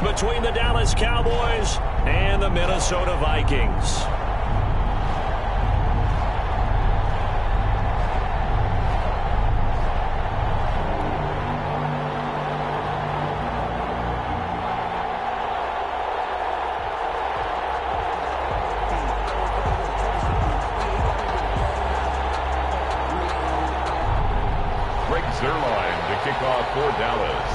between the Dallas Cowboys and the Minnesota Vikings. Zerline to kick off for Dallas.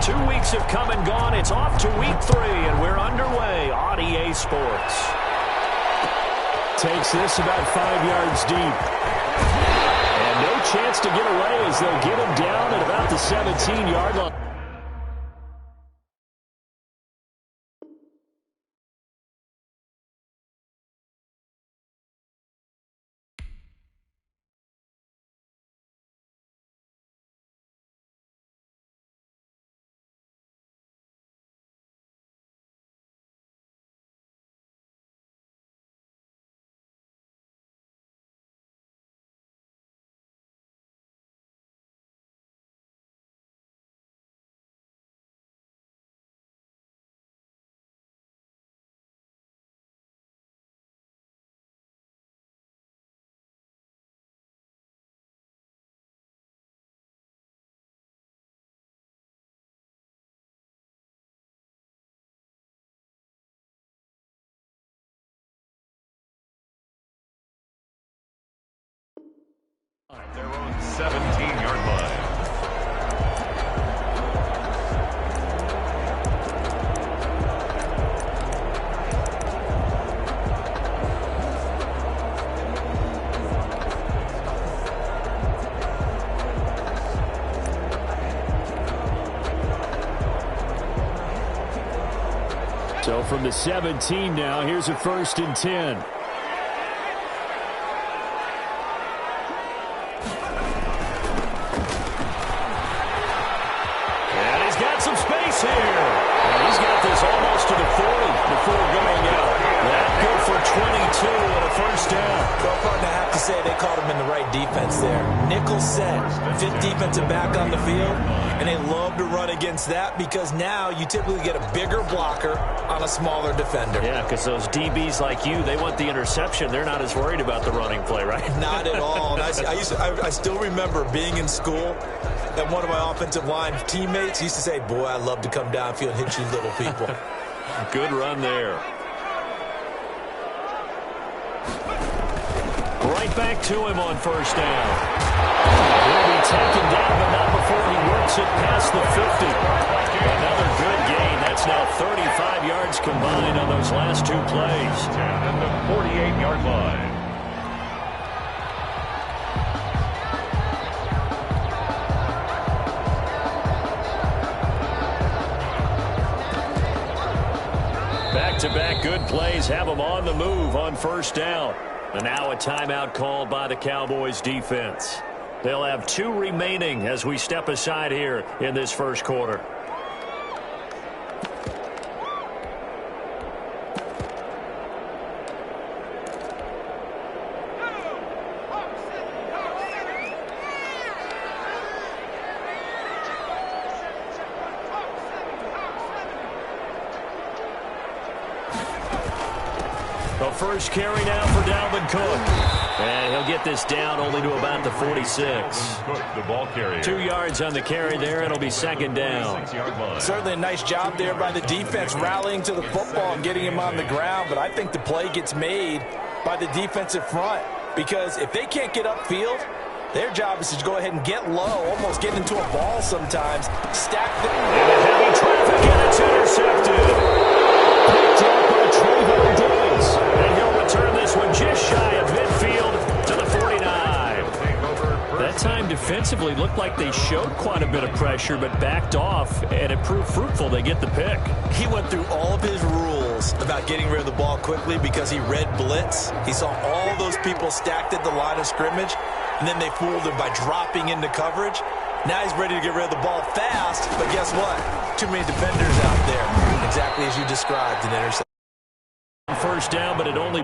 Two weeks have come and gone. It's off to week 3, and we're underway on EA Sports. Takes this about 5 yards deep. And no chance to get away as they'll get him down at about the 17-yard line. Their own 17-yard line. So from the 17 now, here's a 1st and 10. Here. And he's got this almost to the 40 before going out. That good for 22 and a 1st down. Well, partner, I have to say they caught him in the right defense there. Nickel set, 5th defensive back on the field, and they love to run against that because now you typically get a bigger blocker on a smaller defender. Yeah, because those DBs like you, they want the interception. They're not as worried about the running play, right? Not at all. And I still remember being in school, and one of my offensive line teammates used to say, boy, I love to come downfield and hit you little people. Good run there. Right back to him on 1st down. He'll be taken down, but not before he works it past the 50. Another good gain. That's now 35 yards combined on those last 2 plays. And the 48-yard line. Back-to-back good plays have them on the move on 1st down. And now a timeout called by the Cowboys defense. They'll have 2 remaining as we step aside here in this 1st quarter. The 1st carry now for Dalvin Cook. And he'll get this down only to about the 46. The ball carrier. 2 yards on the carry there. It'll be 2nd down. Certainly a nice job there by the defense rallying to the football and getting him on the ground. But I think the play gets made by the defensive front. Because if they can't get upfield, their job is to go ahead and get low, almost get into a ball sometimes. Stack them. And heavy traffic, and it's intercepted. Picked up by Trayvon Diggs. And he'll return this one just shy of midfield to the 49. That time defensively looked like they showed quite a bit of pressure but backed off, and it proved fruitful. They get the pick. He went through all of his rules about getting rid of the ball quickly because he read blitz. He saw all those people stacked at the line of scrimmage, and then they fooled him by dropping into coverage. Now he's ready to get rid of the ball fast, but guess what? Too many defenders out there. Exactly as you described, an interception. 1st first down, but it only...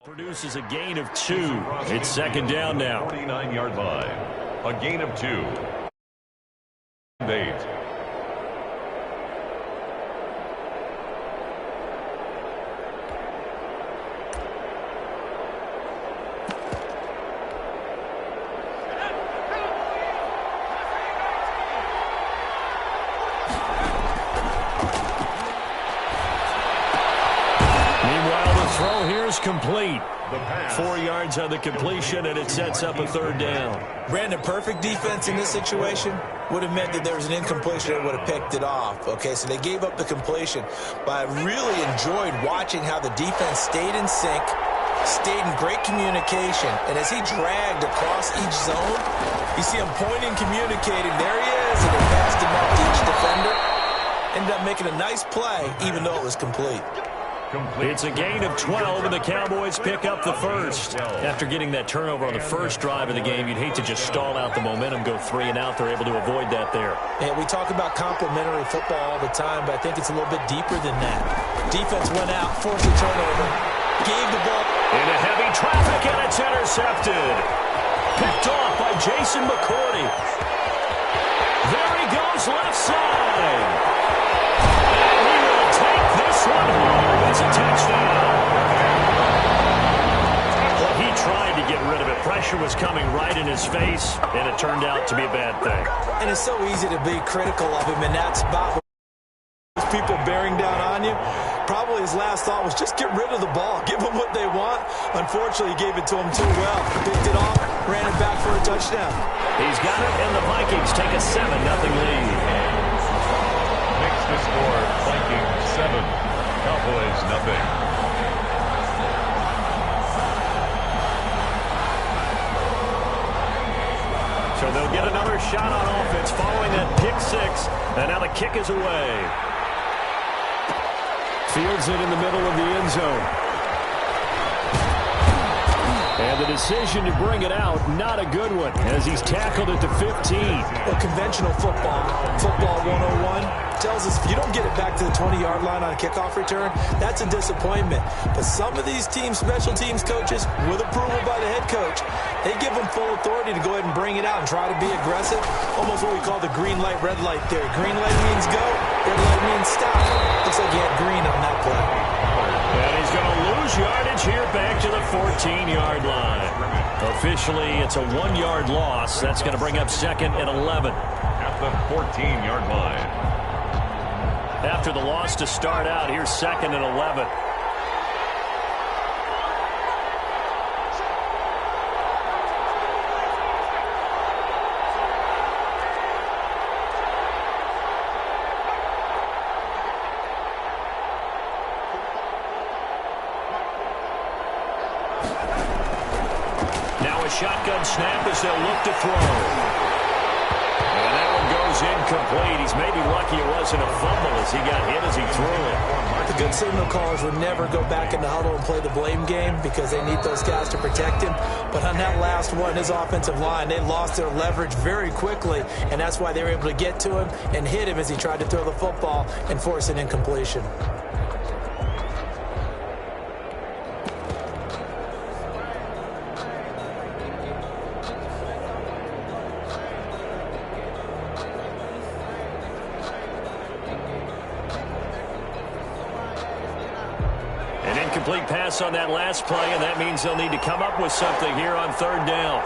Produces a gain of 2. It's second down now. 49-yard line. A gain of 2. 8. Throw here is complete. 4 yards on the completion, and it sets up a third down. Brandon, perfect defense in this situation would have meant that there was an incompletion that would have picked it off. Okay, so they gave up the completion. But I really enjoyed watching how the defense stayed in sync, stayed in great communication, and as he dragged across each zone, you see him pointing, communicating. There he is, and they passed him up to each defender. Ended up making a nice play, even though it was complete. It's a gain of 12, and the Cowboys pick up the first. After getting that turnover on the first drive of the game, you'd hate to just stall out the momentum, go 3 and out. They're able to avoid that there. Yeah, we talk about complementary football all the time, but I think it's a little bit deeper than that. Defense went out, forced a turnover, gave the ball. Into heavy traffic, and it's intercepted. Picked off by Jason McCourty. There he goes, left side. This one home. It's a touchdown. Well, he tried to get rid of it. Pressure was coming right in his face, and it turned out to be a bad thing. And it's so easy to be critical of him in that spot. People bearing down on you. Probably his last thought was just get rid of the ball. Give them what they want. Unfortunately, he gave it to them too well. Picked it off, ran it back for a touchdown. He's got it, and the Vikings take a 7-0 lead. Makes the score Vikings 7. Cowboys nothing. So they'll get another shot on offense following that pick 6, and now the kick is away. Fields it in the middle of the end zone. And the decision to bring it out, not a good one, as he's tackled at the 15. Well, conventional football 101, tells us if you don't get it back to the 20-yard line on a kickoff return, that's a disappointment. But some of these teams, special teams coaches, with approval by the head coach, they give them full authority to go ahead and bring it out and try to be aggressive. Almost what we call the green light, red light theory. Green light means go, red light means stop. Looks like he had green on that play. And he's going to lose yardage here back to the 14-yard line. Officially, it's a 1-yard loss. That's going to bring up second and 11. At the 14-yard line. After the loss to start out, here's second and 11. Now a shotgun snap as they'll look to throw. And that one goes incomplete. He's maybe lucky it wasn't a fumble as he got hit as he threw it. The good signal callers would never go back in the huddle and play the blame game because they need those guys to protect him. But on that last one, his offensive line, they lost their leverage very quickly, and that's why they were able to get to him and hit him as he tried to throw the football and force an incompletion. incomplete pass on that last play, and that means they'll need to come up with something here on third down.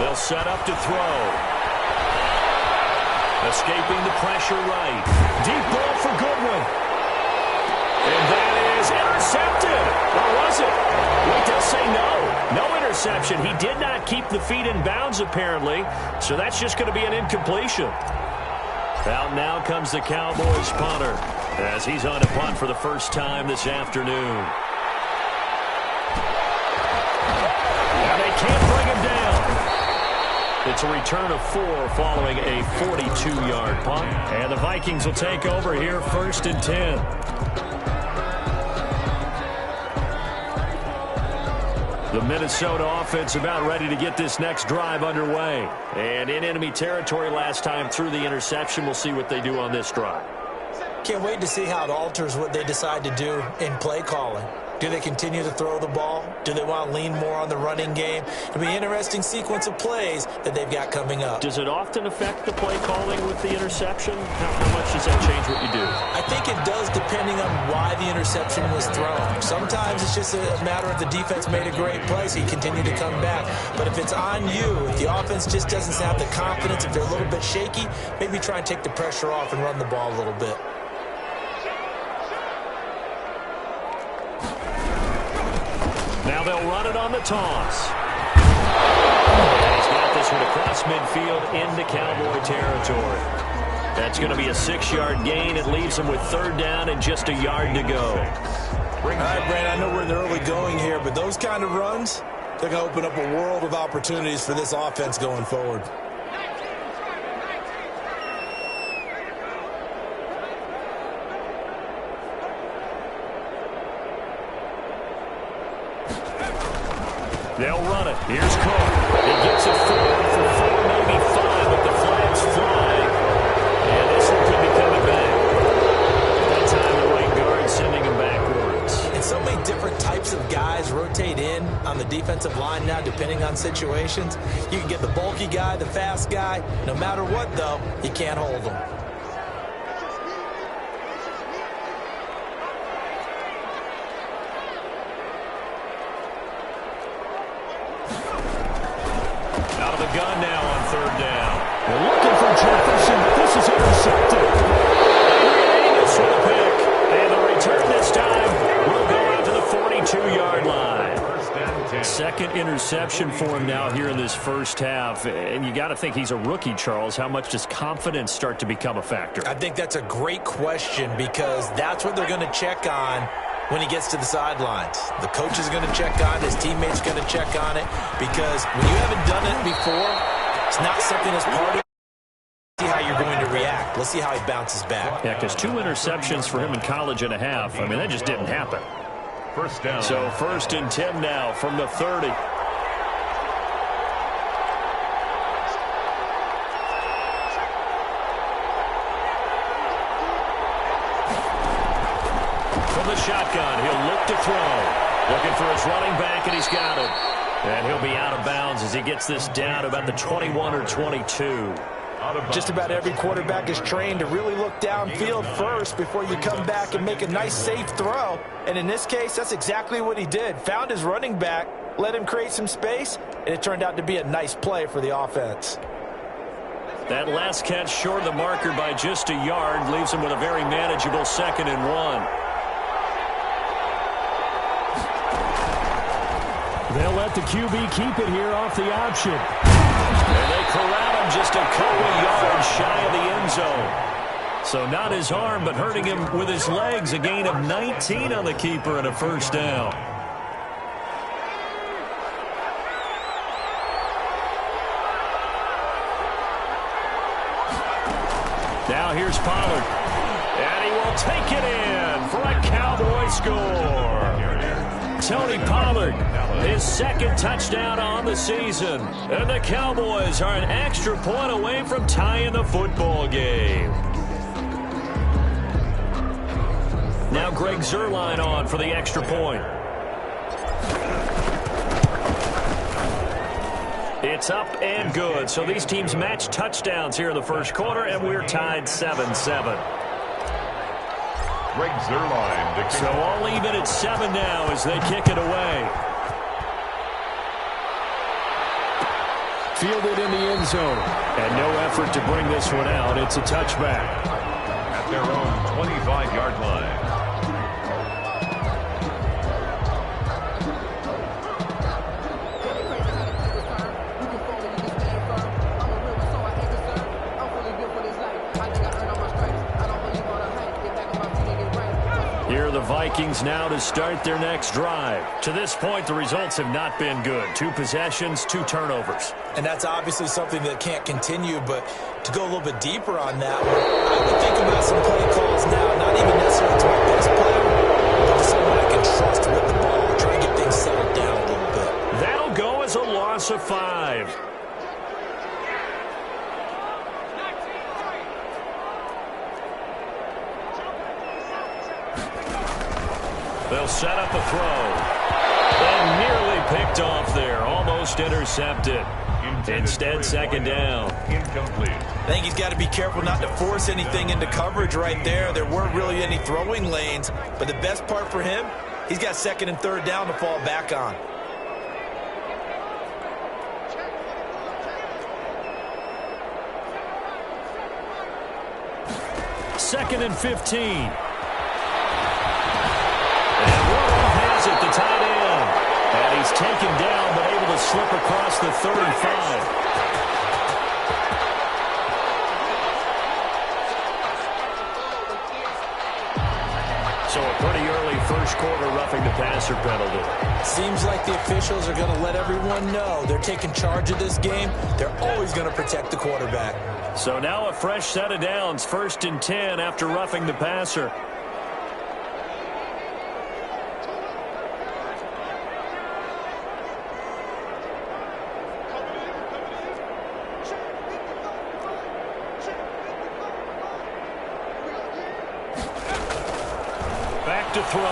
They'll set up to throw. Escaping the pressure right. Deep ball for Goodwin. And that is intercepted. Or was it? Wait, they'll say no. No interception. He did not keep the feet in bounds, apparently. So that's just going to be an incompletion. Out now comes the Cowboys punter as he's on to punt for the first time this afternoon. Now they can't bring him down. It's a return of 4 following a 42-yard punt. And the Vikings will take over here first and 10. The Minnesota offense about ready to get this next drive underway. And in enemy territory last time through the interception. We'll see what they do on this drive. Can't wait to see how it alters what they decide to do in play calling. Do they continue to throw the ball? Do they want to lean more on the running game? It'll be an interesting sequence of plays that they've got coming up. Does it often affect the play calling with the interception? How much does that change what you do? I think it does depending on why the interception was thrown. Sometimes it's just a matter of the defense made a great play, so you continue to come back. But if it's on you, if the offense just doesn't have the confidence, if they're a little bit shaky, maybe try and take the pressure off and run the ball a little bit. Now they'll run it on the toss. And he's got this one across midfield into Cowboy territory. That's going to be a 6-yard gain. It leaves them with third down and just a yard to go. All right, Brandon, I know we're in the early going here, but those kind of runs, they're going to open up a world of opportunities for this offense going forward. They'll run it. Here's Cook. He gets it forward for 4, maybe 5, but the flag's flying. And this one could be coming back. That time the right guard sending him backwards. And so many different types of guys rotate in on the defensive line now depending on situations. You can get the bulky guy, the fast guy. No matter what, though, you can't hold them. Gun now on third down. They're looking for Jefferson, but this is intercepted. Davis with a pick. And the return this time will go out to the 42-yard line. Second interception for him now here in this first half. And you got to think he's a rookie, Charles. How much does confidence start to become a factor? I think that's a great question because that's what they're going to check on when he gets to the sidelines. The coach is going to check on it. His teammates are going to check on it because when you haven't done it before, it's not something that's part of it. See how you're going to react. Let's see how he bounces back. Yeah, because 2 interceptions for him in college and a half. I mean, that just didn't happen. First down. So first and 10 now from the 30. From the shotgun, he'll look to throw. Looking for his running back, and he's got it. And he'll be out of bounds as he gets this down about the 21 or 22. Just about every quarterback is trained to really look downfield first before you come back and make a nice, safe throw. And in this case, that's exactly what he did. Found his running back, let him create some space, and it turned out to be a nice play for the offense. That last catch short of the marker by just a yard leaves him with a very manageable 2nd and 1. They'll let the QB keep it here off the option. And they corral him just a couple of yards shy of the end zone. So not his arm, but hurting him with his legs. A gain of 19 on the keeper and a first down. Now here's Pollard. And he will take it in for a Cowboy score. Tony Pollard, his 2nd touchdown on the season. And the Cowboys are an extra point away from tying the football game. Now Greg Zuerlein on for the extra point. It's It's up and good. So these teams match touchdowns here in the first quarter, and we're tied 7-7. Greg Zuerlein to kick So all even at 7 now as they kick it away. Fielded in the end zone. And no effort to bring this one out. It's a touchback. at their own 25-yard line. Here are the Vikings now to start their next drive. To this point, the results have not been good. 2 possessions, 2 turnovers. And that's obviously something that can't continue, but to go a little bit deeper on that one, I would think about some play calls now, not even necessarily to my best player, but to someone I can trust with the ball, try to get things settled down a little bit. That'll go as a loss of 5. They'll set up a throw. And nearly picked off there. Almost intercepted. Instead, second down. Incomplete. I think he's got to be careful not to force anything into coverage right there. There weren't really any throwing lanes, but the best part for him, he's got second and third down to fall back on. Second and 15. Has it, the tight end. And he's taken down, but able to slip across the 35. So a pretty early first quarter roughing the passer penalty. Seems like the officials are going to let everyone know they're taking charge of this game. They're always going to protect the quarterback. So now a fresh set of downs, 1st and 10 after roughing the passer. Back to throw.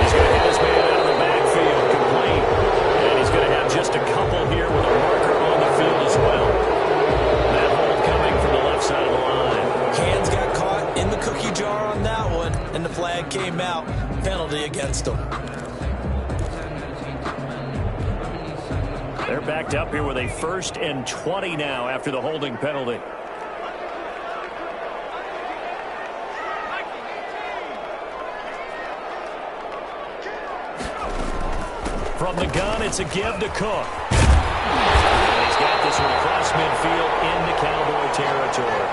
He's going to hit his man out of the backfield, complete. And he's going to have just a couple here with a marker on the field as well. That hold coming from the left side of the line. Hands got caught in the cookie jar on that one, and the flag came out. Penalty against him. They're backed up here with a 1st and 20 now after the holding penalty. From the gun, it's a give to Cook. And he's got this one across midfield into Cowboy territory.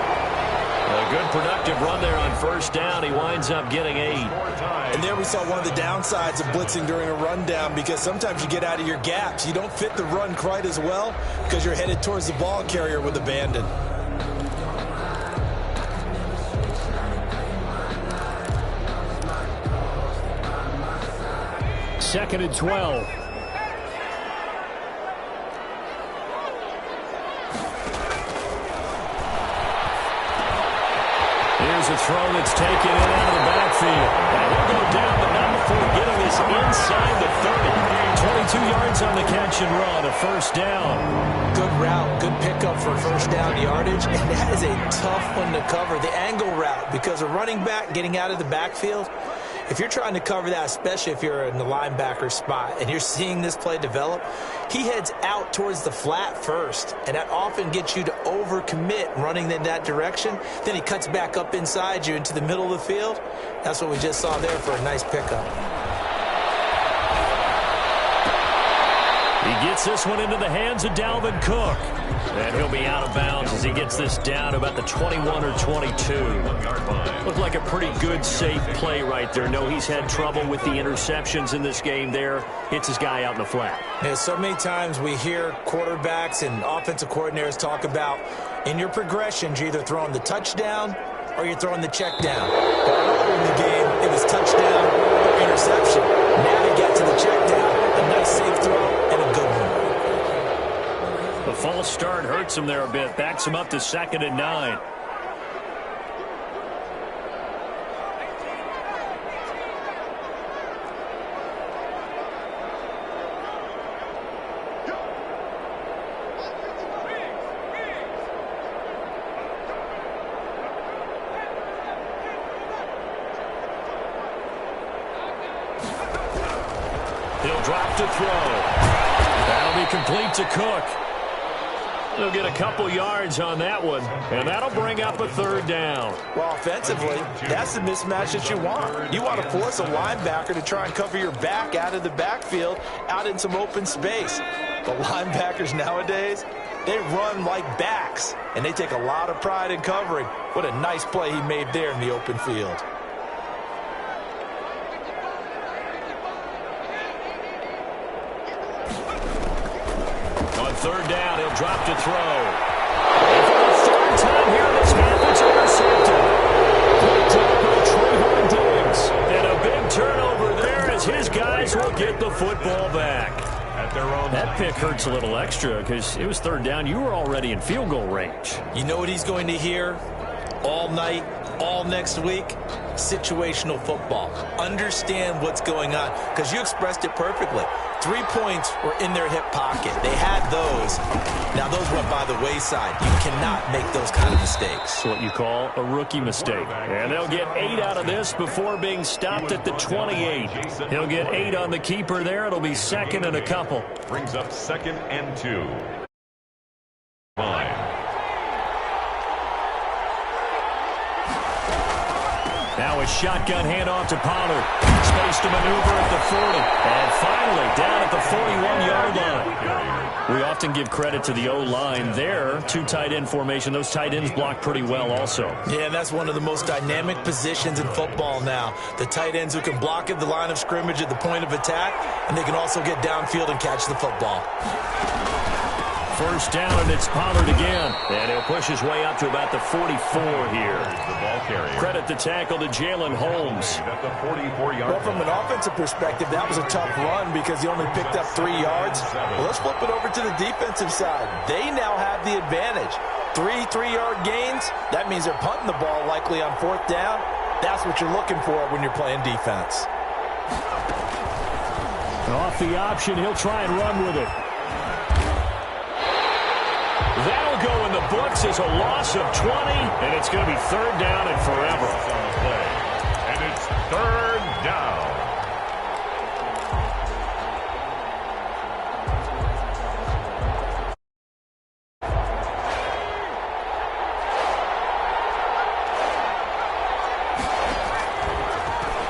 A good productive run there on 1st down. He winds up getting 8. And there we saw one of the downsides of blitzing during a rundown, because sometimes you get out of your gaps. You don't fit the run quite as well because you're headed towards the ball carrier with abandon. Second and 12. Here's a throw that's taken in out of the backfield. And he'll go down, but not before getting this inside the 30. 22 yards on the catch and run, a 1st down. Good route, good pickup for 1st down yardage, and that is a tough one to cover. The angle route, because a running back getting out of the backfield, if you're trying to cover that, especially if you're in the linebacker spot and you're seeing this play develop, he heads out towards the flat first, and that often gets you to overcommit running in that direction. Then he cuts back up inside you into the middle of the field. That's what we just saw there for a nice pickup. He gets this one into the hands of Dalvin Cook. And he'll be out of bounds as he gets this down about the 21 or 22. Looked like a pretty good, safe play right there. No, he's had trouble with the interceptions in this game there. Hits his guy out in the flat. Yeah, so many times we hear quarterbacks and offensive coordinators talk about in your progressions, you're either throwing the touchdown or you're throwing the check down. But earlier in the game, it was touchdown or interception. Now you get to the check down. A nice safe throw and a good one. The false start hurts him there a bit. Backs him up to 2nd and 9. He'll drop to throw. That'll be complete to Cook. He'll get a couple yards on that one, and that'll bring up a third down. Well, offensively, that's the mismatch that you want. You want to force a linebacker to try and cover your back out of the backfield, out in some open space. But linebackers nowadays, they run like backs, and they take a lot of pride in covering. What a nice play he made there in the open field. Third down, he'll drop to throw. And for the third time here in this half, it's intercepted. Picked up by Trayvon Diggs. And a big turnover there as his guys will get the football back. At their own that pick hurts a little extra because it was third down. You were already in field goal range. You know what he's going to hear all night, all next week? Situational football. Understand what's going on, because you expressed it perfectly. 3 points were in their hip pocket. They had those. Now, those went by the wayside. You cannot make those kind of mistakes. It's what you call a rookie mistake. And they'll get 8 out of this before being stopped at the 28. He'll get 8 on the keeper there. It'll be second and a couple. Brings up 2nd and 2. Fine. Now a shotgun handoff to Pollard. Space to maneuver at the 40. And finally down at the 41-yard line. We often give credit to the O-line there. 2 tight end formation. Those tight ends block pretty well also. Yeah, and that's one of the most dynamic positions in football now. The tight ends who can block at the line of scrimmage at the point of attack, and they can also get downfield and catch the football. First down, and it's Pollard again. And he'll push his way up to about the 44 here. The ball carrier. Credit the tackle to Jalen Holmes. At the 44-yard Well, from an offensive perspective, that was a tough run because he only picked up 3 yards. Well, let's flip it over to the defensive side. They now have the advantage. 3 3-yard gains. That means they're punting the ball likely on 4th down. That's what you're looking for when you're playing defense. Off the option, he'll try and run with it. That'll go in the books as a loss of 20, and it's going to be 3rd down and forever. on the play. And it's 3rd down.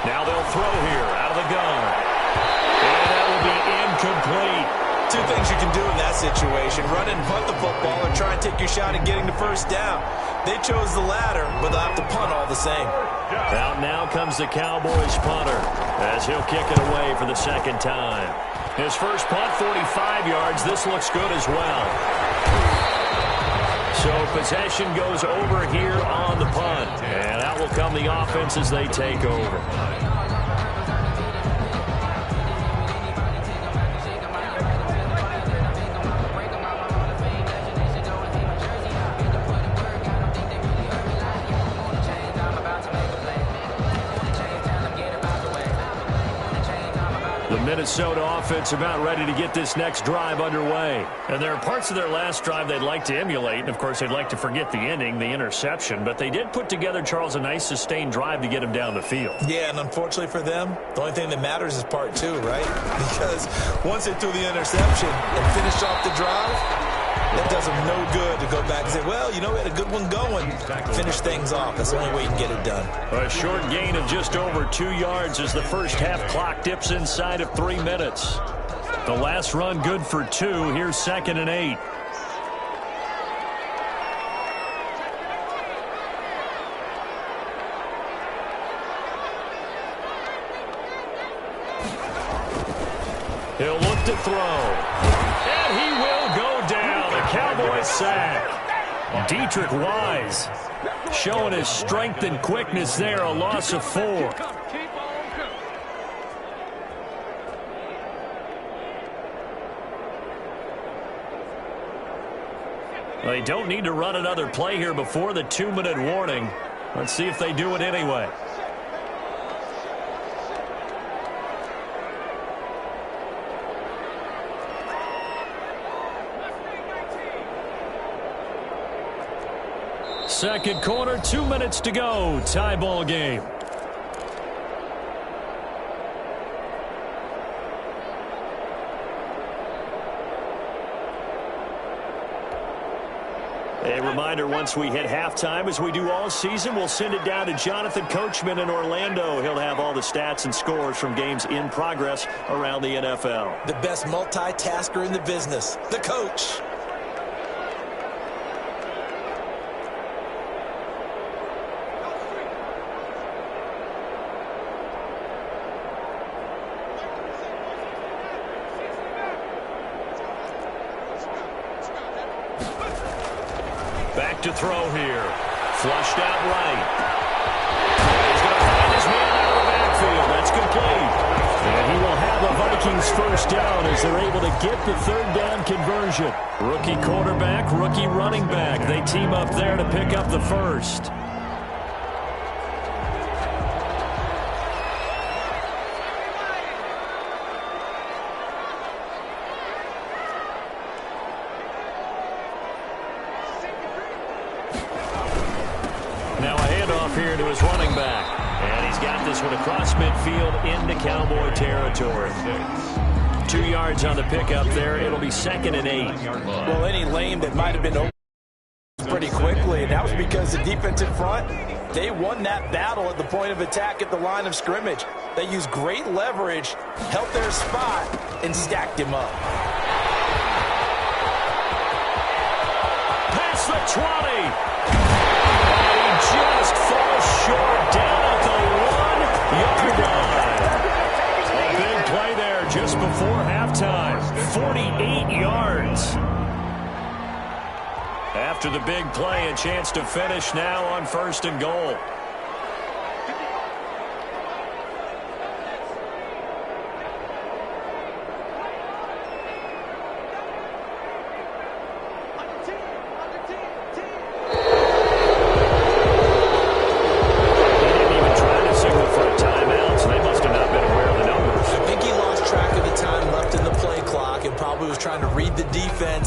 Now they'll throw here out of the gun. And that will be incomplete. 2 things you can do in that situation: run and punt the football, or try and take your shot at getting the first down. They chose the latter, but they'll have to punt all the same. Out now comes the Cowboys punter as he'll kick it away for the 2nd time. His first punt, 45 yards. This looks good as well. So possession goes over here on the punt, and out will come the offense as they take over. Minnesota offense about ready to get this next drive underway. And there are parts of their last drive they'd like to emulate. And, of course, they'd like to forget the ending, the interception. But they did put together, Charles, a nice sustained drive to get him down the field. Yeah, and unfortunately for them, the only thing that matters is part 2, right? Because once they threw the interception and finished off the drive, that does them no good to go back and say, well, you know, we had a good one going. Finish things off. That's the only way you can get it done. A short gain of just over 2 yards as the first half clock dips inside of 3 minutes. The last run good for 2. Here's 2nd and 8. He'll look to throw. And he will go down. A Cowboys sack. Dietrich Wise showing his strength and quickness there. A loss of 4. They don't need to run another play here before the 2-minute warning. Let's see if they do it anyway. Second quarter, 2 minutes to go. Tie ball game. A reminder, once we hit halftime, as we do all season, we'll send it down to Jonathan Coachman in Orlando. He'll have all the stats and scores from games in progress around the NFL. The best multitasker in the business, the coach. Back to throw here. Flushed out right. He's going to find his man out of the backfield. That's complete. And he will have the Vikings first down as they're able to get the third down conversion. Rookie quarterback, rookie running back. They team up there to pick up the first. Here to his running back. And he's got this one across midfield into Cowboy territory. 2 yards on the pickup there. It'll be 2nd and 8. Well, any lane that might have been open pretty quickly, and that was because the defensive front, they won that battle at the point of attack at the line of scrimmage. They used great leverage, held their spot, and stacked him up. Past the 20. Just falls short down at the 1-yard line. A big play there just before halftime. 48 yards. After the big play, a chance to finish now on 1st and goal.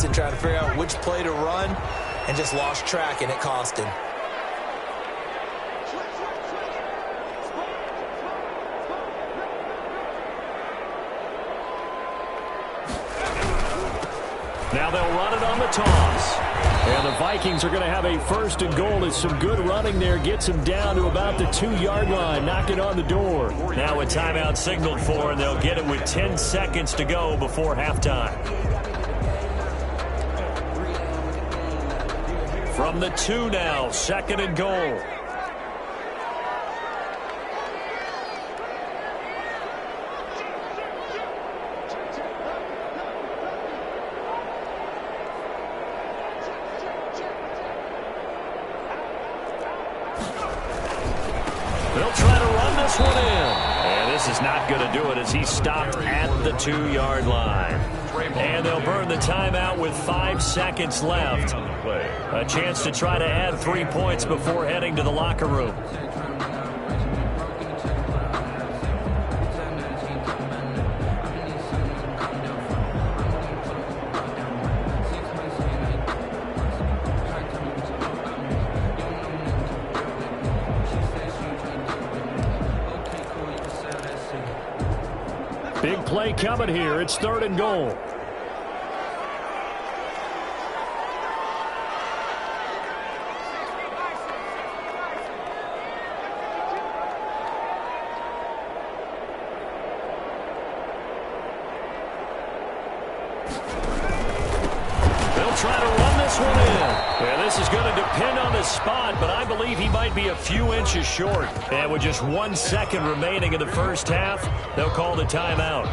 And trying to figure out which play to run, and just lost track, and it cost him. Now they'll run it on the toss. And the Vikings are going to have a 1st and goal as some good running there gets them down to about the 2-yard line, knocking on the door. Now a timeout signaled for, and they'll get it with 10 seconds to go before halftime. From the 2 now, 2nd and goal. They'll try to run this one in. And this is not going to do it as he's stopped at the 2-yard line. And they'll burn the timeout with 5 seconds left. A chance to try to add 3 points before heading to the locker room. Big play coming here. It's 3rd and goal. Try to run this one in. Yeah, this is going to depend on the spot, but I believe he might be a few inches short. And with just 1 second remaining in the first half, they'll call the timeout.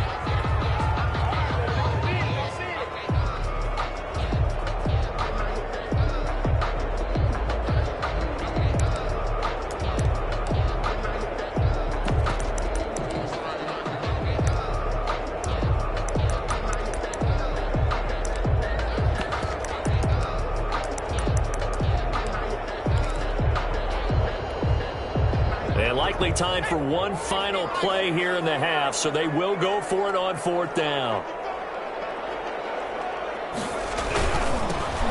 Likely time for one final play here in the half, so they will go for it on 4th down.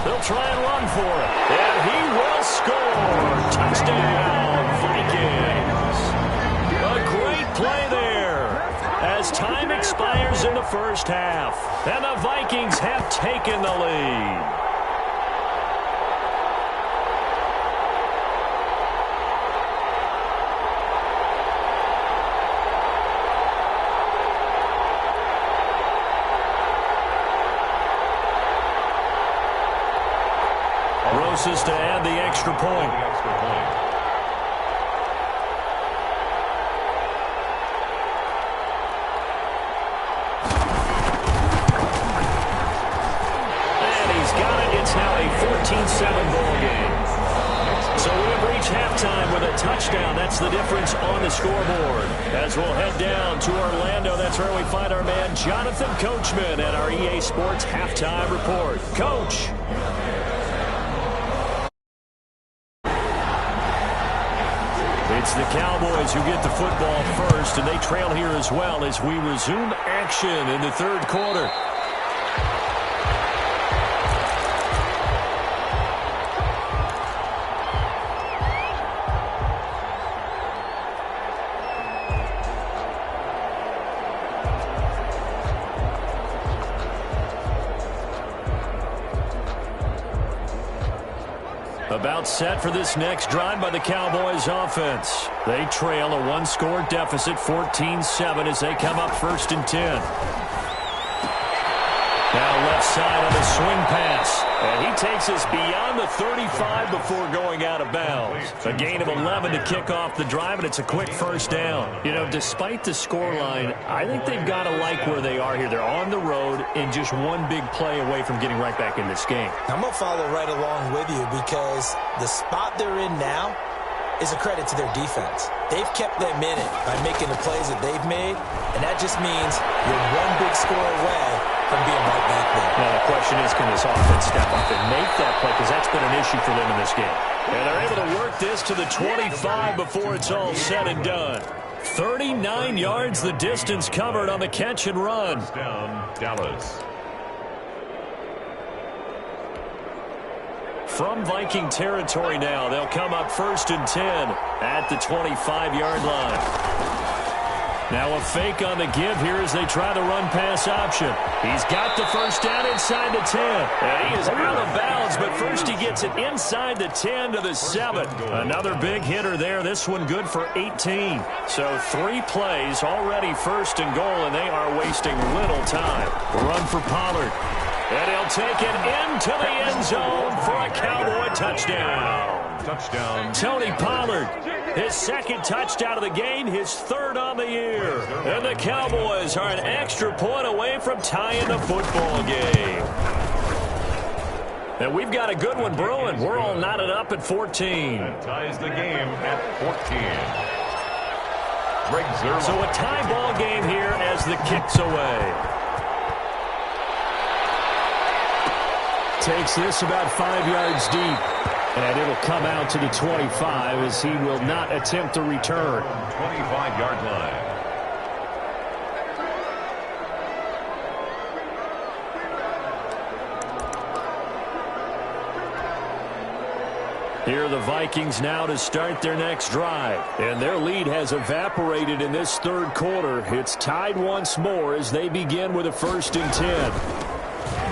They'll try and run for it, and he will score. Touchdown, Vikings. A great play there as time expires in the first half, and the Vikings have taken the lead. forces to add the extra point. And he's got it. It's now a 14-7 ball game. So we have reached halftime with a touchdown. That's the difference on the scoreboard. As we'll head down to Orlando, that's where we find our man Jonathan Coachman at our EA Sports Halftime Report. Coach. It's the Cowboys who get the football first, and they trail here as well as we resume action in the third quarter. About set for this next drive by the Cowboys offense. They trail a one-score deficit, 14-7, as they come up 1st and 10. Now left side on the swing pass. And he takes us beyond the 35 before going out of bounds. A gain of 11 to kick off the drive, and it's a quick first down. You know, despite the scoreline, I think they've got to like where they are here. They're on the road and just one big play away from getting right back in this game. I'm going to follow right along with you because the spot they're in now is a credit to their defense. They've kept them in it by making the plays that they've made, and that just means you're one big score away from being right back there. Now the question is, can this offense step up and make that play? Because that's been an issue for them in this game. And they're able to work this to the 25 before it's all said and done. 39 yards the distance covered on the catch and run. Down, Dallas. From Viking territory now, they'll come up 1st and 10 at the 25-yard line. Now a fake on the give here as they try the run-pass option. He's got the first down inside the 10. And he is out of bounds, but first he gets it inside the 10 to the 7. Another big hitter there. This one good for 18. So 3 plays already 1st and goal, and they are wasting little time. Run for Pollard. And he'll take it into the end zone for a Cowboy touchdown. Touchdown. Tony Pollard, his 2nd touchdown of the game, his 3rd on the year. And the Cowboys are an extra point away from tying the football game. And we've got a good one brewing. We're all knotted up at 14. That ties the game at 14. Greg Zerline. So a tie ball game here as the kick's away. Takes this about 5 yards deep. And it'll come out to the 25 as he will not attempt to return. 25-yard line. Here are the Vikings now to start their next drive. And their lead has evaporated in this third quarter. It's tied once more as they begin with a 1st and 10.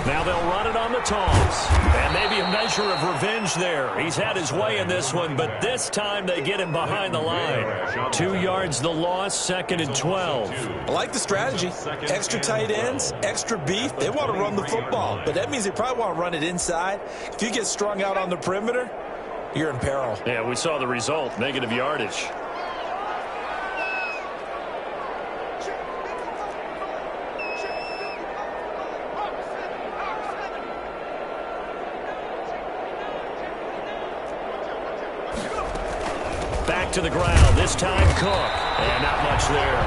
Now they'll run it on the toss. And maybe a measure of revenge there. He's had his way in this one, but this time they get him behind the line. 2 yards the loss, 2nd and 12. I like the strategy. Extra tight ends, extra beef. They want to run the football, but that means they probably want to run it inside. If you get strung out on the perimeter, you're in peril. Yeah, we saw the result, negative yardage. Back to the ground, this time Cook. And not much there.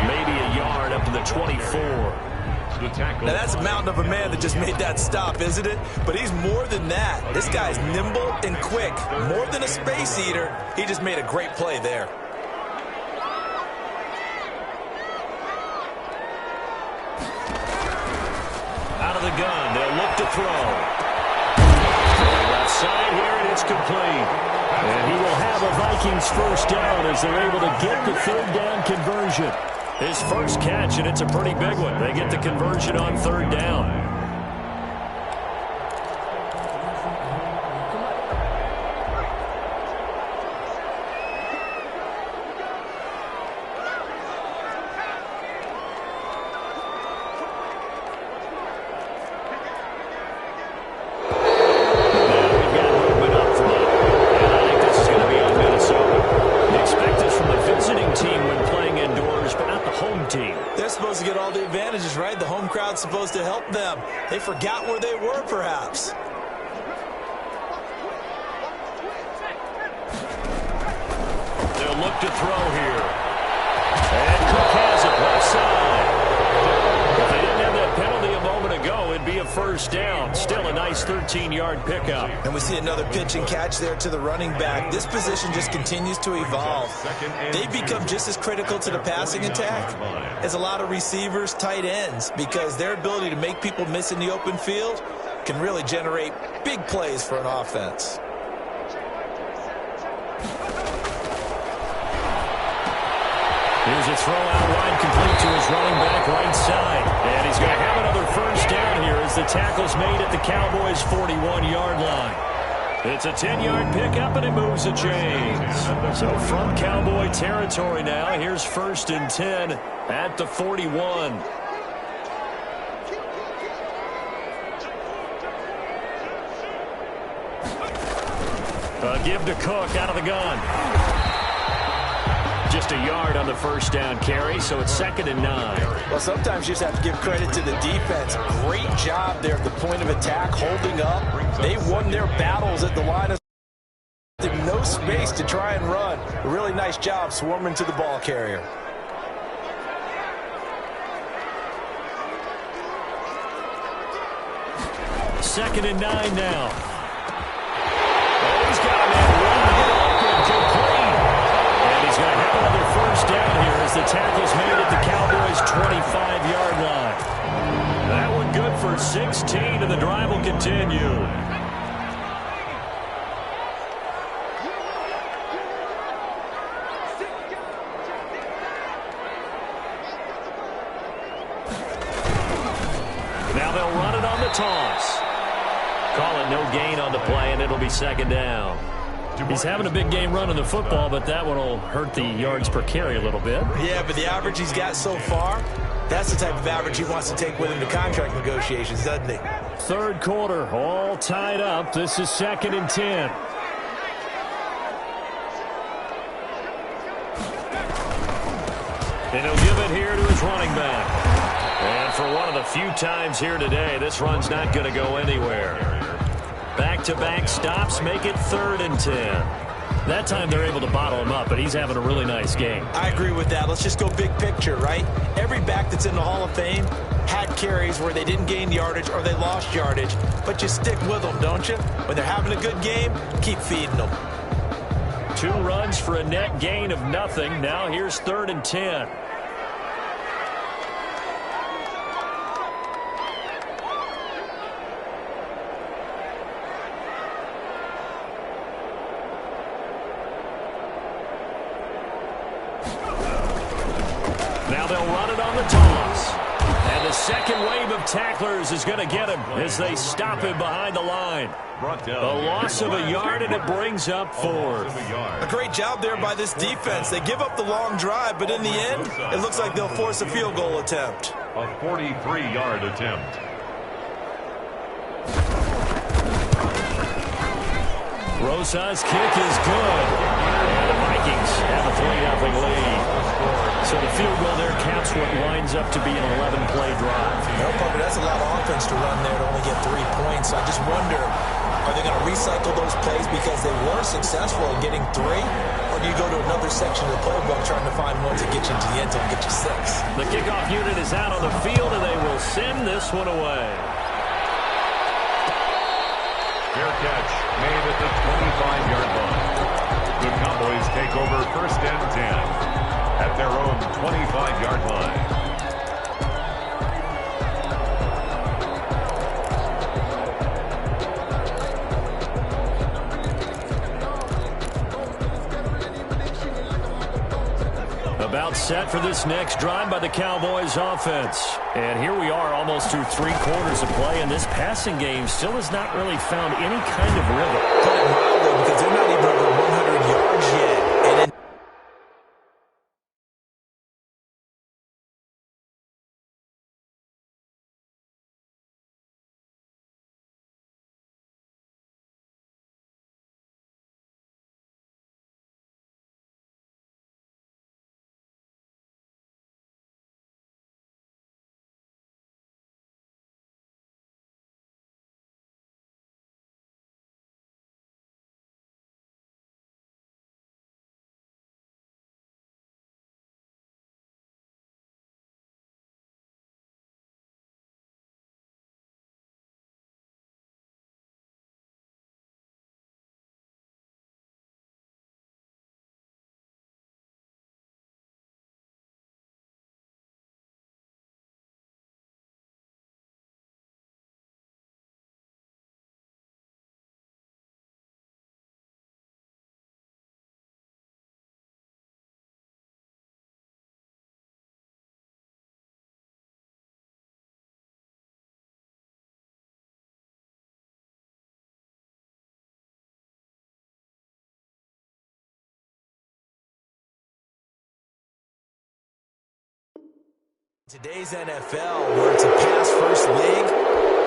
Maybe a yard up to the 24. Now that's a mountain of a man that just made that stop, isn't it? But he's more than that. This guy's nimble and quick. More than a space eater. He just made a great play there. Out of the gun, they'll look to throw. Left side here, and it's complete. And he will have a Vikings first down as they're able to get the 3rd down conversion. His first catch, and it's a pretty big one. They get the conversion on 3rd down. help them. They forgot where they were, perhaps. They'll look to throw here. And Cook has it left side. If they didn't have that penalty a moment ago, it'd be a first down. Still a nice 13-yard pickup. And we see another pitch and catch there to the running back. This position just continues to evolve. They become just as critical to the passing attack as a lot of receivers, tight ends, because their ability to make people miss in the open field can really generate big plays for an offense. Here's a throw out wide, complete to his running back right side. And he's going to have another first down here as the tackle's made at the Cowboys' 41-yard line. It's a 10-yard pickup, and it moves the chains. So from Cowboy territory now, here's 1st and 10 at the 41. A give to Cook out of the gun. Just a yard on the first down carry, so it's 2nd and 9. Well, sometimes you just have to give credit to the defense. Great job there at the point of attack, holding up. They won their battles at the line of no space to try and run. A really nice job swarming to the ball carrier. Second and 9 now. Oh, he's got him in. Complete. And he's going to have another first down here as the tackle's made at the Cowboys' 25-yard line. That one good for 16, and the drive will continue. Now they'll run it on the toss. Call it no gain on the play, and it'll be 2nd down. He's having a big game running the football, but that one will hurt the yards per carry a little bit. Yeah, but the average he's got so far, that's the type of average he wants to take with him to contract negotiations, doesn't he? Third quarter, all tied up. This is 2nd and 10. And he'll give it here to his running back. And for one of the few times here today, this run's not going to go anywhere. Back-to-back stops make it 3rd and 10. That time they're able to bottle him up, but he's having a really nice game. I agree with that. Let's just go big picture, right? Every back that's in the Hall of Fame had carries where they didn't gain yardage or they lost yardage, but you stick with them, don't you? When they're having a good game, keep feeding them. 2 runs for a net gain of nothing. Now here's 3rd and 10. Now they'll run it on the toss. And the second wave of tacklers is going to get him as they stop him behind the line. A loss of a yard, and it brings up 4th. A great job there by this defense. They give up the long drive, but in the end, it looks like they'll force a field goal attempt. A 43-yard attempt. Rosa's kick is good. And the Vikings have a 3-0 lead. So the field goal there caps what lines up to be an 11-play drive. No, Parker, that's a lot of offense to run there to only get 3 points. So I just wonder, are they going to recycle those plays because they were successful in getting 3? Or do you go to another section of the playbook trying to find ones that get you into the end zone and get you 6? The kickoff unit is out on the field, and they will send this one away. Fair catch made at the 25-yard line. The Cowboys take over 1st and 10 at their own 25-yard line. About set for this next drive by the Cowboys offense. And here we are almost through 3 quarters of play, and this passing game still has not really found any kind of rhythm. Put it mildly, because they're not even over 100 yards yet. And Today's NFL, where it's a pass-first league,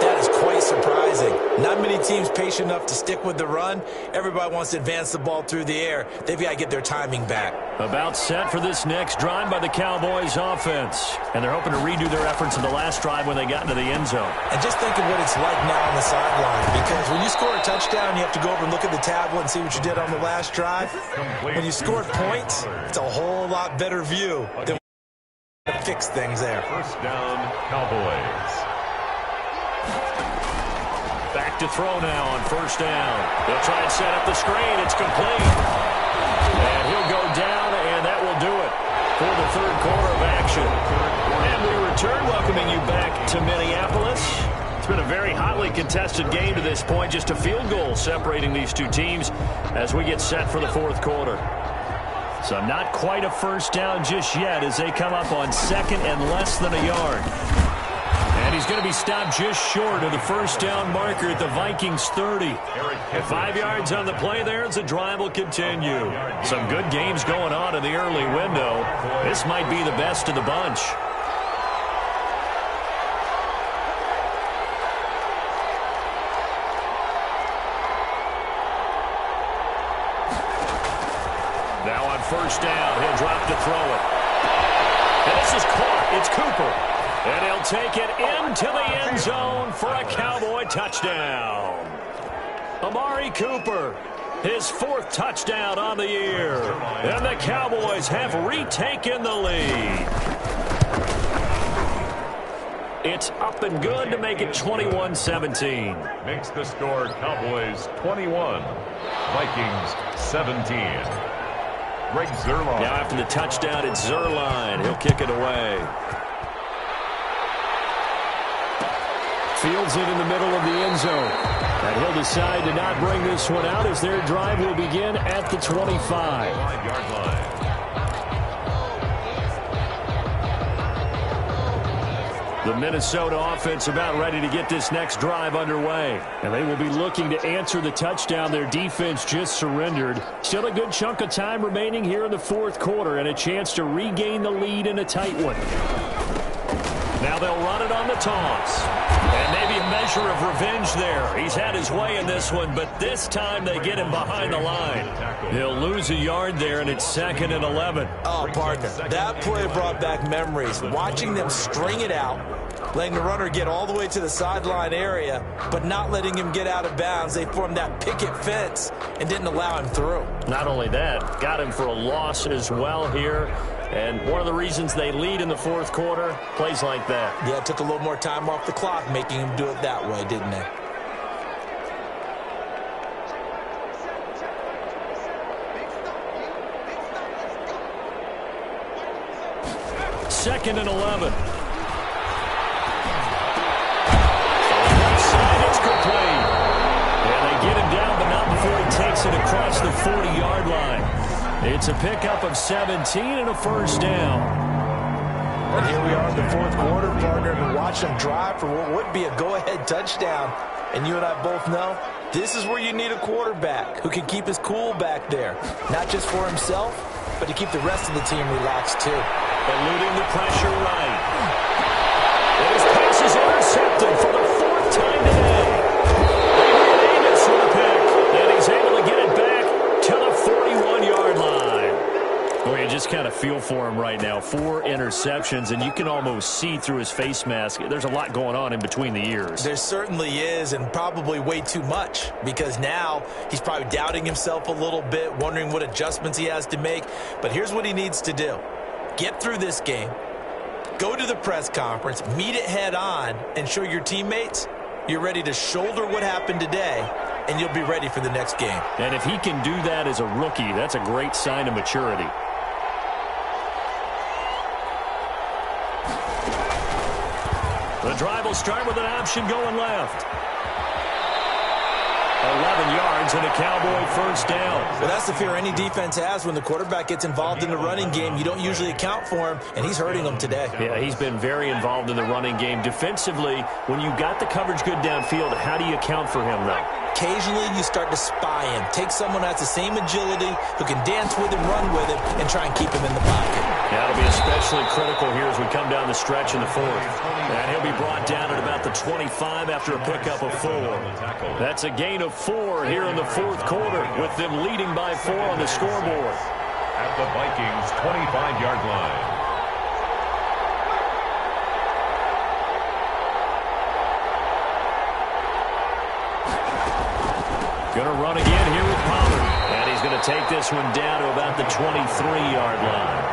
that is quite surprising. Not many teams patient enough to stick with the run. Everybody wants to advance the ball through the air. They've got to get their timing back. About set for this next drive by the Cowboys offense. And they're hoping to redo their efforts in the last drive when they got into the end zone. And just think of what it's like now on the sideline. Because when you score a touchdown, you have to go over and look at the tablet and see what you did on the last drive. When you scored points, it's a whole lot better view than to fix things there. First down, Cowboys. Back to throw now on first down. They'll try and set up the screen. It's complete. And he'll go down, and that will do it for the third quarter of action. And we return, welcoming you back to Minneapolis. It's been a very hotly contested game to this point. Just a field goal separating these two teams as we get set for the fourth quarter. So not quite a first down just yet as they come up on second and less than a yard. And he's going to be stopped just short of the first down marker at the Vikings 30. At 5 yards on the play there as the drive will continue. Some good games going on in the early window. This might be the best of the bunch. Now on first down, he'll drop to throw it. And this is caught. It's Cooper. And he'll take it into the end zone for a Cowboy touchdown. Amari Cooper, his fourth touchdown on the year. And the Cowboys have retaken the lead. It's up and good to make it 21-17. Makes the score Cowboys 21, Vikings 17. Greg Zuerlein. Now after the touchdown, it's Zuerlein. He'll kick it away. Fields it in the middle of the end zone. And he'll decide to not bring this one out as their drive will begin at the 25. 5-yard line. The Minnesota offense about ready to get this next drive underway. And they will be looking to answer the touchdown their defense just surrendered. Still a good chunk of time remaining here in the fourth quarter and a chance to regain the lead in a tight one. Now they'll run it on the toss. And maybe a measure of revenge there. He's had his way in this one, but this time they get him behind the line. He'll lose a yard there, and it's 2nd and 11. Oh, partner, that play brought back memories. Watching them string it out, letting the runner get all the way to the sideline area, but not letting him get out of bounds. They formed that picket fence and didn't allow him through. Not only that, got him for a loss as well here. And one of the reasons they lead in the fourth quarter, plays like that. Yeah, it took a little more time off the clock, making him do it that way, didn't they? Second and 11. Side, it's complete. And they get him down, but not before he takes it across the 40-yard line. It's a pickup of 17 and a first down. And here we are in the fourth quarter, partner, and watch them drive for what would be a go-ahead touchdown. And you and I both know this is where you need a quarterback who can keep his cool back there. Not just for himself, but to keep the rest of the team relaxed too. Eluding the pressure right. And his pass is intercepted for the fourth time today. Davis for the pick. And he's able to get it back to the 41-yard line. Boy, you just kind of feel for him right now. 4 interceptions, and you can almost see through his face mask. There's a lot going on in between the ears. There certainly is, and probably way too much, because now he's probably doubting himself a little bit, wondering what adjustments he has to make. But here's what he needs to do. Get through this game, go to the press conference, meet it head on, and show your teammates you're ready to shoulder what happened today, and you'll be ready for the next game. And if he can do that as a rookie, that's a great sign of maturity. The drive will start with an option going left. 11 yards and a Cowboy first down. Well, that's the fear any defense has when the quarterback gets involved in the running game. You don't usually account for him, and he's hurting them today. Yeah, he's been very involved in the running game. Defensively, when you got the coverage good downfield, how do you account for him, though? occasionally you start to spy him. Take someone who has the same agility, who can dance with him, run with him, and try and keep him in the pocket. That'll be especially critical here as we come down the stretch in the fourth. And he'll be brought down at about the 25 after a pickup of 4. That's a gain of 4 here in the fourth quarter, with them leading by 4 on the scoreboard. At the Vikings' 25-yard line. Going to run again here with Pollard. And he's going to take this one down to about the 23-yard line.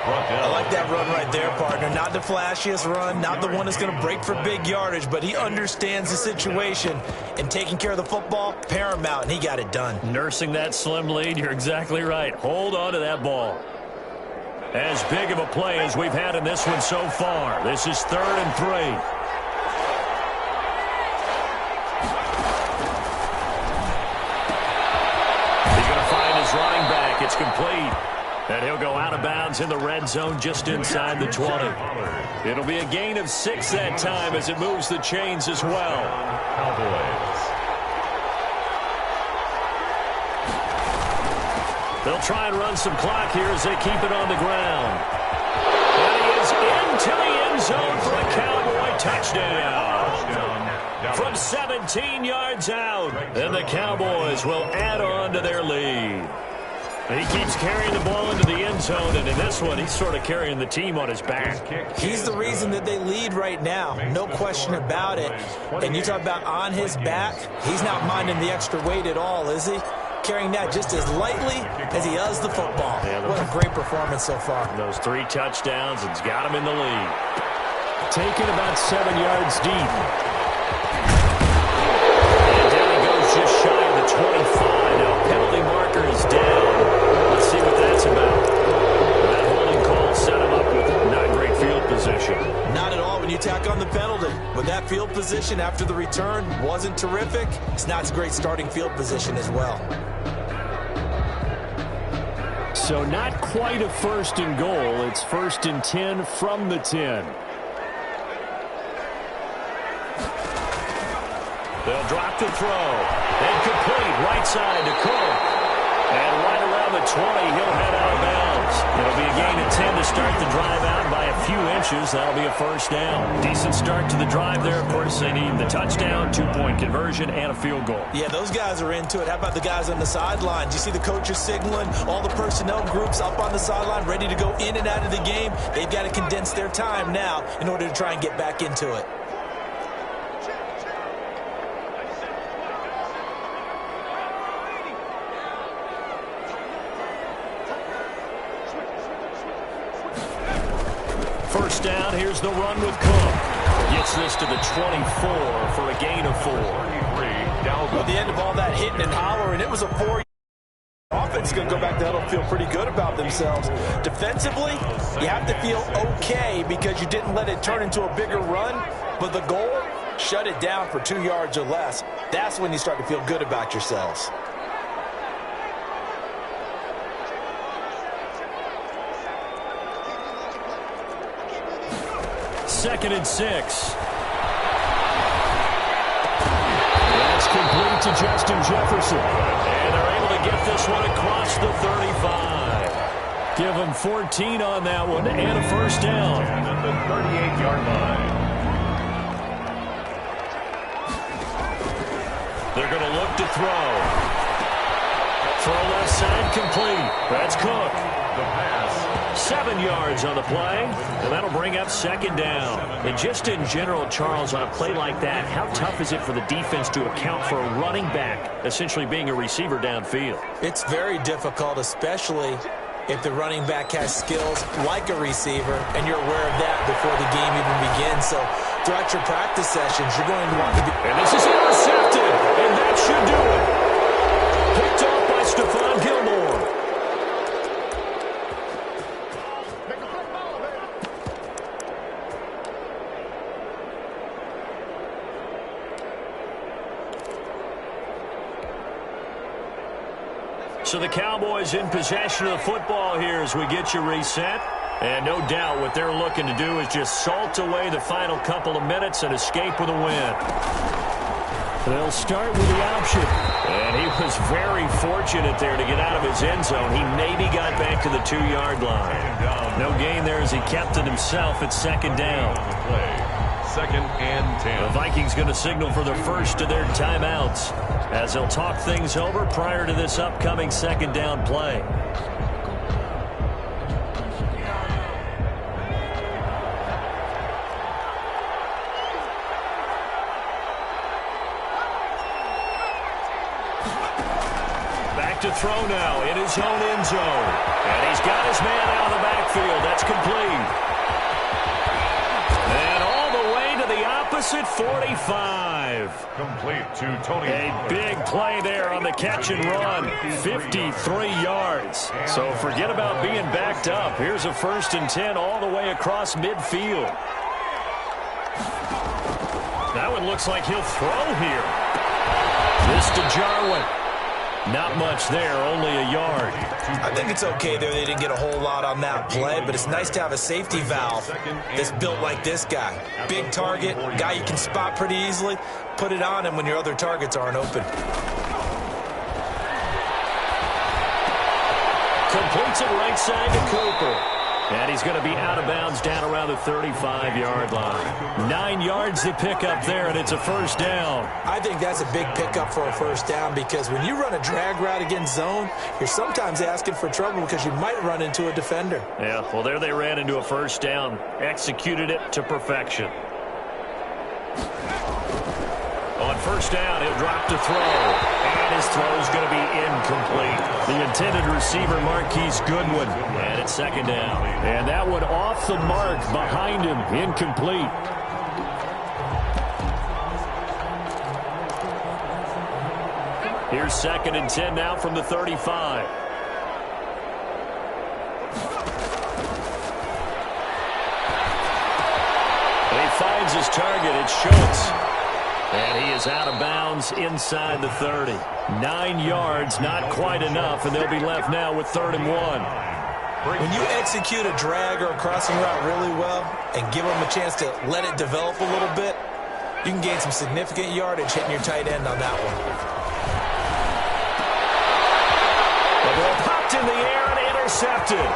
I like that run right there, partner. Not the flashiest run, not the one that's going to break for big yardage, but he understands the situation, and taking care of the football, paramount, and he got it done. Nursing that slim lead, you're exactly right. Hold on to that ball. As big of a play as we've had in this one so far. This is 3rd and 3. Running back, it's complete. And he'll go out of bounds in the red zone just inside the 20. It'll be a gain of 6 that time as it moves the chains as well. Cowboys. They'll try and run some clock here as they keep it on the ground. And he is into the end zone for a Cowboy touchdown. From 17 yards out, and the Cowboys will add on to their lead. He keeps carrying the ball into the end zone, and in this one, he's sort of carrying the team on his back. He's the reason that they lead right now, no question about it. And you talk about on his back, he's not minding the extra weight at all, is he? Carrying that just as lightly as he does the football. What a great performance so far. Those 3 touchdowns, it's got him in the lead. Taken about 7 yards deep. Just shy of the 25. Now, penalty marker is down. Let's see what that's about. That holding call set him up with not great field position. Not at all when you tack on the penalty. With that field position after the return wasn't terrific, it's not a great starting field position as well. So not quite a 1st and goal. It's 1st and 10 from the 10. They'll drop the throw. And complete right side to Cook. And right around the 20, he'll head out of bounds. It'll be a gain of 10 to start the drive out by a few inches. That'll be a 1st down. Decent start to the drive there. Of course, they need the touchdown, 2-point conversion, and a field goal. Yeah, those guys are into it. How about the guys on the sidelines? You see the coaches signaling, all the personnel groups up on the sideline ready to go in and out of the game. They've got to condense their time now in order to try and get back into it. First down, here's the run with Cook. Gets this to the 24 for a gain of 4. At the end of all that hitting and hollering, it was a 4. Offense is going to go back to huddle and feel pretty good about themselves. Defensively, you have to feel okay because you didn't let it turn into a bigger run, but the goal, shut it down for 2 yards or less. That's when you start to feel good about yourselves. Second and 6. That's complete to Justin Jefferson. And they're able to get this one across the 35. Give them 14 on that one and a 1st down. And at the 38-yard line. They're going to look to throw. Throw left side complete. That's Cook. The pass. 7 yards on the play, and that'll bring up 2nd down. And just in general, Charles, on a play like that, how tough is it for the defense to account for a running back essentially being a receiver downfield? It's very difficult, especially if the running back has skills like a receiver, and you're aware of that before the game even begins. So throughout your practice sessions, you're going to want to be... And this is intercepted, and that should do it. Picked off by Stephon Gilmore. So the Cowboys in possession of the football here as we get you reset. And no doubt what they're looking to do is just salt away the final couple of minutes and escape with a win. They'll start with the option. And he was very fortunate there to get out of his end zone. He maybe got back to the 2-yard line. No gain there as he kept it himself at second down. Second and 10. The Vikings going to signal for the first of their timeouts as they'll talk things over prior to this upcoming second down play. To throw now in his own end zone. And he's got his man out of the backfield. That's complete. And all the way to the opposite 45. Complete to Tony. A big play there on the catch and run. 53 yards. So forget about being backed up. Here's a 1st and 10 all the way across midfield. That one looks like he'll throw here. This to Jarwin. Not much there, only a yard. I think it's okay there. They didn't get a whole lot on that play, but it's nice to have a safety valve that's built like this guy. Big target, guy you can spot pretty easily. Put it on him when your other targets aren't open. Completes it right side to Cooper. And he's going to be out of bounds down around the 35-yard line. 9 yards to pick up there, and it's a 1st down. I think that's a big pickup for a 1st down because when you run a drag route against zone, you're sometimes asking for trouble because you might run into a defender. Yeah, well, there they ran into a 1st down. Executed it to perfection. On 1st down, he'll drop to throw. And his throw's going to be incomplete. The intended receiver, Marquise Goodwin. And it's 2nd down. And that one off the mark behind him. Incomplete. Here's 2nd and 10 now from the 35. And he finds his target. It's Schultz. And he is out of bounds inside the 30. 9 yards, not quite enough, and they'll be left now with 3rd and 1. When you execute a drag or a crossing route really well and give them a chance to let it develop a little bit, you can gain some significant yardage hitting your tight end on that one. The ball popped in the air and intercepted.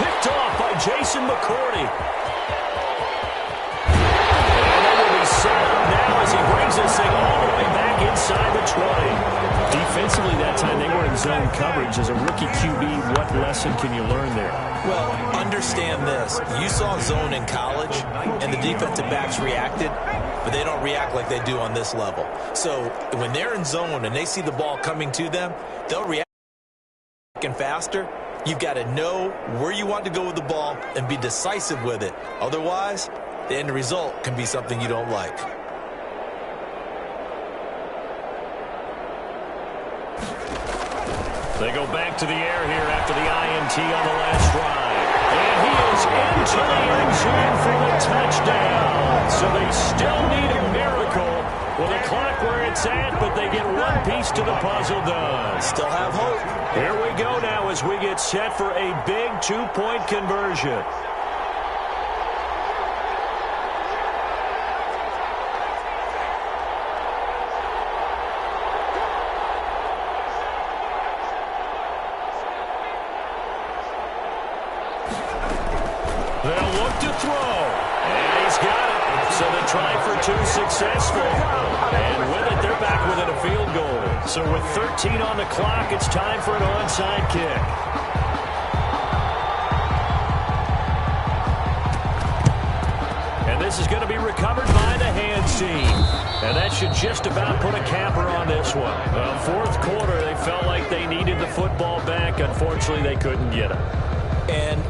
Picked off by Jason McCourty. Set up now as he brings this thing all the way back inside the 20. Defensively that time they were in zone coverage. As a rookie QB, what lesson can you learn there? Well, understand this. You saw zone in college, and the defensive backs reacted, but they don't react like they do on this level. So when they're in zone and they see the ball coming to them, they'll react faster. You've got to know where you want to go with the ball and be decisive with it. Otherwise, the end result can be something you don't like. They go back to the air here after the INT on the last drive. And he is into the end zone for the touchdown. So they still need a miracle with the clock where it's at, but they get one piece to the puzzle done. Still have hope. Here we go now as we get set for a big 2-point conversion. They'll look to throw. And he's got it. So the try for 2 successful. And with it, they're back within a field goal. So with 13 on the clock, it's time for an onside kick. And this is going to be recovered by the hands team. And that should just about put a capper on this one. Well, 4th quarter, they felt like they needed the football back. Unfortunately, they couldn't get it. And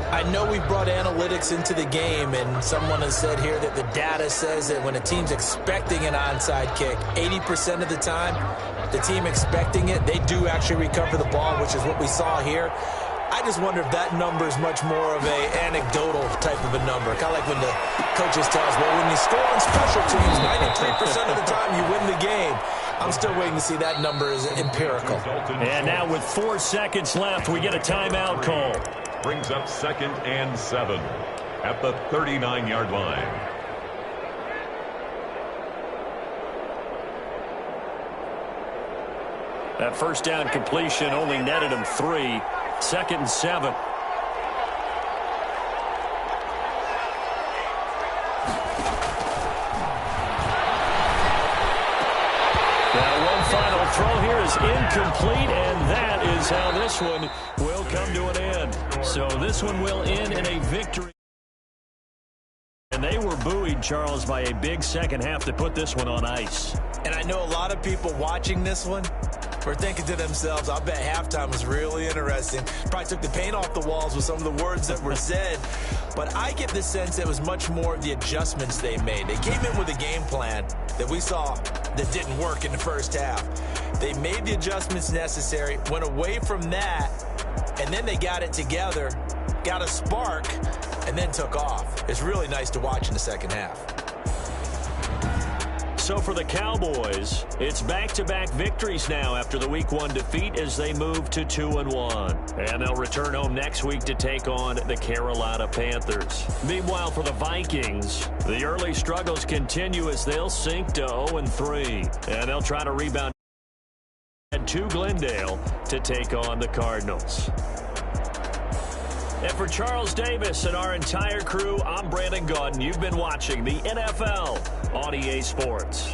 I know we've brought analytics into the game, and someone has said here that the data says that when a team's expecting an onside kick, 80% of the time, the team expecting it, they do actually recover the ball, which is what we saw here. I just wonder if that number is much more of a anecdotal type of a number. Kind of like when the coaches tell us, well, when you score on special teams, 93% of the time you win the game. I'm still waiting to see that number is empirical. And now with 4 seconds left, we get a timeout call. Brings up 2nd and 7 at the 39-yard line. That first down completion only netted him 3. 2nd and 7. Final throw here is incomplete, and that is how this one will come to an end. So this one will end in a victory. And they were buoyed, Charles, by a big second half to put this one on ice. And I know a lot of people watching this one were thinking to themselves, I bet halftime was really interesting. Probably took the paint off the walls with some of the words that were said. But I get the sense it was much more of the adjustments they made. They came in with a game plan that we saw that didn't work in the first half. They made the adjustments necessary, went away from that, and then they got it together, got a spark, and then took off. It's really nice to watch in the second half. So for the Cowboys, it's back-to-back victories now after the Week 1 defeat as they move to 2-1. And they'll return home next week to take on the Carolina Panthers. Meanwhile, for the Vikings, the early struggles continue as they'll sink to 0-3. And they'll try to rebound to Glendale to take on the Cardinals. And for Charles Davis and our entire crew, I'm Brandon Gaudin. You've been watching the NFL on EA Sports.